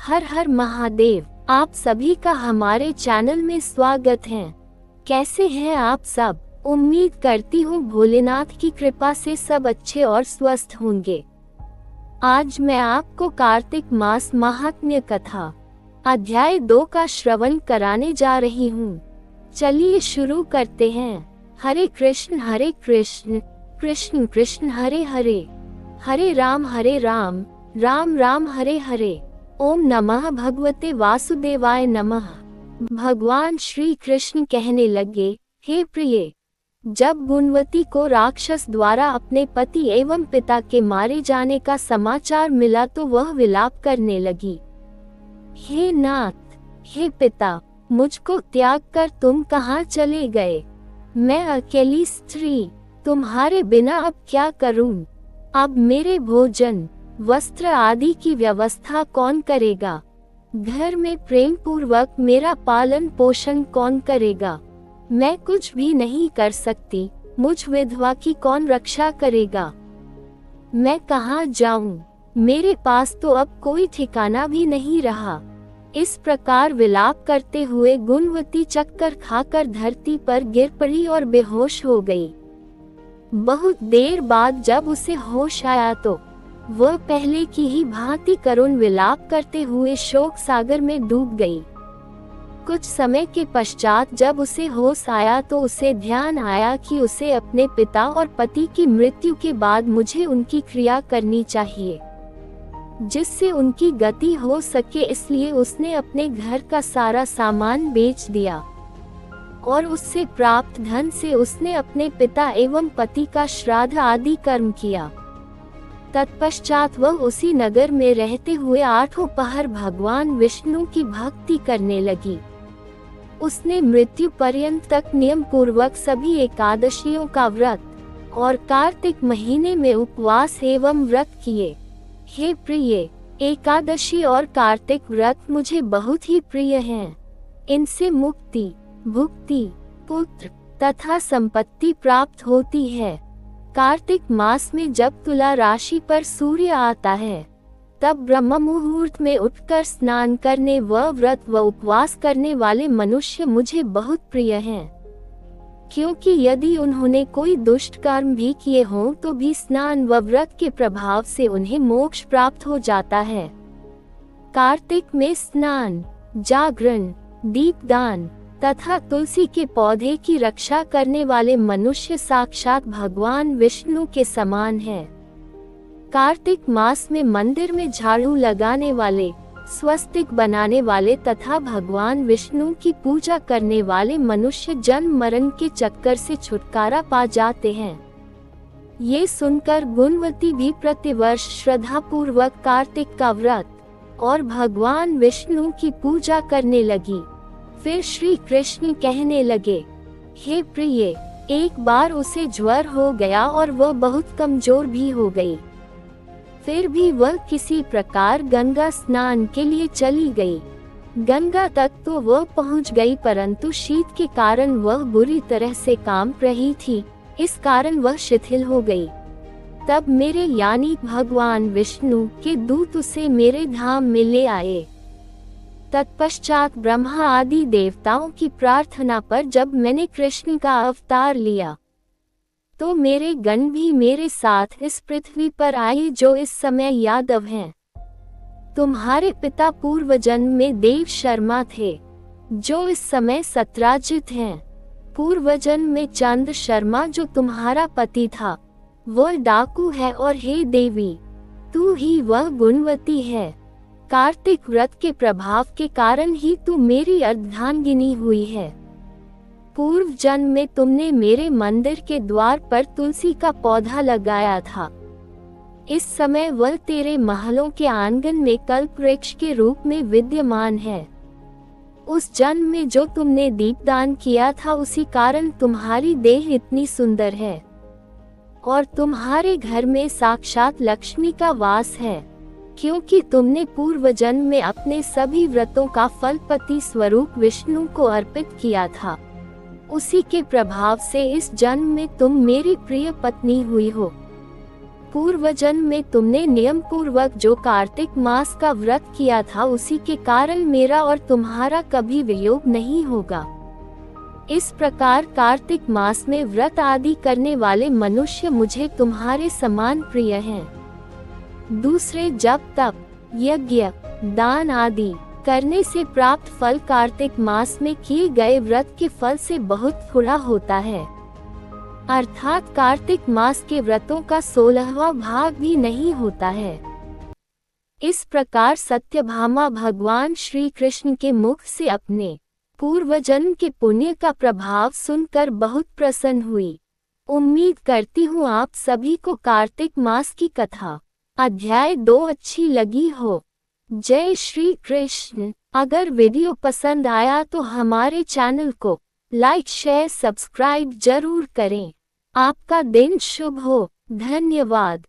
हर हर महादेव। आप सभी का हमारे चैनल में स्वागत है। कैसे हैं आप सब? उम्मीद करती हूँ भोलेनाथ की कृपा से सब अच्छे और स्वस्थ होंगे। आज मैं आपको कार्तिक मास महात्म्य कथा अध्याय 2 का श्रवण कराने जा रही हूँ। चलिए शुरू करते हैं। हरे कृष्ण कृष्ण कृष्ण हरे हरे, हरे राम राम राम हरे हरे। ओम नमः भगवते वासुदेवाय नमः। भगवान श्री कृष्ण कहने लगे, हे प्रिय, जब गुणवती को राक्षस द्वारा अपने पति एवं पिता के मारे जाने का समाचार मिला तो वह विलाप करने लगी। हे नाथ, हे पिता, मुझको त्याग कर तुम कहाँ चले गए? मैं अकेली स्त्री तुम्हारे बिना अब क्या करूं? अब मेरे भोजन वस्त्र आदि की व्यवस्था कौन करेगा? घर में प्रेम पूर्वक मेरा पालन पोषण कौन करेगा? मैं कुछ भी नहीं कर सकती, मुझ विधवा की कौन रक्षा करेगा? मैं कहाँ जाऊं? मेरे पास तो अब कोई ठिकाना भी नहीं रहा। इस प्रकार विलाप करते हुए गुणवती चक्कर खाकर धरती पर गिर पड़ी और बेहोश हो गई। बहुत देर बाद जब उसे होश आया तो वह पहले की ही भांति करुण विलाप करते हुए शोक सागर में डूब गई। कुछ समय के पश्चात जब उसे होश आया तो उसे ध्यान आया कि उसे अपने पिता और पति की मृत्यु के बाद मुझे उनकी क्रिया करनी चाहिए, जिससे उनकी गति हो सके। इसलिए उसने अपने घर का सारा सामान बेच दिया और उससे प्राप्त धन से उसने अपने पिता एवं पति का श्राद्ध आदि कर्म किया। तत्पश्चात वह उसी नगर में रहते हुए 8 पहर भगवान विष्णु की भक्ति करने लगी। उसने मृत्यु पर्यंत तक नियम पूर्वक सभी एकादशियों का व्रत और कार्तिक महीने में उपवास एवं व्रत किए। हे प्रिय, एकादशी और कार्तिक व्रत मुझे बहुत ही प्रिय हैं। इनसे मुक्ति, भुक्ति, पुत्र तथा संपत्ति प्राप्त होती है। कार्तिक मास में जब तुला राशि पर सूर्य आता है तब ब्रह्म मुहूर्त में उठकर स्नान करने व व्रत व उपवास करने वाले मनुष्य मुझे बहुत प्रिय हैं, क्योंकि यदि उन्होंने कोई दुष्ट कर्म भी किए हों तो भी स्नान व व्रत के प्रभाव से उन्हें मोक्ष प्राप्त हो जाता है। कार्तिक में स्नान, जागरण, दीपदान तथा तुलसी के पौधे की रक्षा करने वाले मनुष्य साक्षात भगवान विष्णु के समान है। कार्तिक मास में मंदिर में झाड़ू लगाने वाले, स्वस्तिक बनाने वाले तथा भगवान विष्णु की पूजा करने वाले मनुष्य जन्म मरण के चक्कर से छुटकारा पा जाते हैं। ये सुनकर गुणवती भी प्रतिवर्ष श्रद्धा पूर्वक कार्तिक का व्रत और भगवान विष्णु की पूजा करने लगी। फिर श्री कृष्ण कहने लगे, हे प्रिय, एक बार उसे ज्वर हो गया और वह बहुत कमजोर भी हो गई। फिर भी वह किसी प्रकार गंगा स्नान के लिए चली गई। गंगा तक तो वह पहुंच गई, परंतु शीत के कारण वह बुरी तरह से कांप रही थी, इस कारण वह शिथिल हो गई। तब मेरे यानी भगवान विष्णु के दूत उसे मेरे धाम में ले आए। तत्पश्चात ब्रह्मा आदि देवताओं की प्रार्थना पर जब मैंने कृष्ण का अवतार लिया तो मेरे गण भी मेरे साथ इस पृथ्वी पर आए, जो इस समय यादव हैं। तुम्हारे पिता पूर्व जन्म में देव शर्मा थे, जो इस समय सत्राजित हैं। पूर्व जन्म में चंद शर्मा जो तुम्हारा पति था वह डाकू है, और हे देवी, तू ही वह गुणवती है। कार्तिक व्रत के प्रभाव के कारण ही तू मेरी अर्धांगिनी हुई है। पूर्व जन्म में तुमने मेरे मंदिर के द्वार पर तुलसी का पौधा लगाया था। इस समय वह तेरे महलों के आंगन में कल्प वृक्ष के रूप में विद्यमान है। उस जन्म में जो तुमने दीपदान किया था उसी कारण तुम्हारी देह इतनी सुंदर है, और तुम्हारे घर में साक्षात लक्ष्मी का वास है, क्योंकि तुमने पूर्व जन्म में अपने सभी व्रतों का फल पति स्वरूप विष्णु को अर्पित किया था। उसी के प्रभाव से इस जन्म में तुम मेरी प्रिय पत्नी हुई हो। पूर्व जन्म में तुमने नियम पूर्वक जो कार्तिक मास का व्रत किया था उसी के कारण मेरा और तुम्हारा कभी वियोग नहीं होगा। इस प्रकार कार्तिक मास में व्रत आदि करने वाले मनुष्य मुझे तुम्हारे समान प्रिय हैं। दूसरे जप तप यज्ञ दान आदि करने से प्राप्त फल कार्तिक मास में किए गए व्रत के फल से बहुत थोड़ा होता है, अर्थात कार्तिक मास के व्रतों का 16वां भाग भी नहीं होता है। इस प्रकार सत्यभामा भगवान श्री कृष्ण के मुख से अपने पूर्व जन्म के पुण्य का प्रभाव सुनकर बहुत प्रसन्न हुई। उम्मीद करती हूँ आप सभी को कार्तिक मास की कथा अध्याय 2 अच्छी लगी हो। जय श्री कृष्ण। अगर वीडियो पसंद आया तो हमारे चैनल को लाइक शेयर सब्सक्राइब जरूर करें। आपका दिन शुभ हो। धन्यवाद।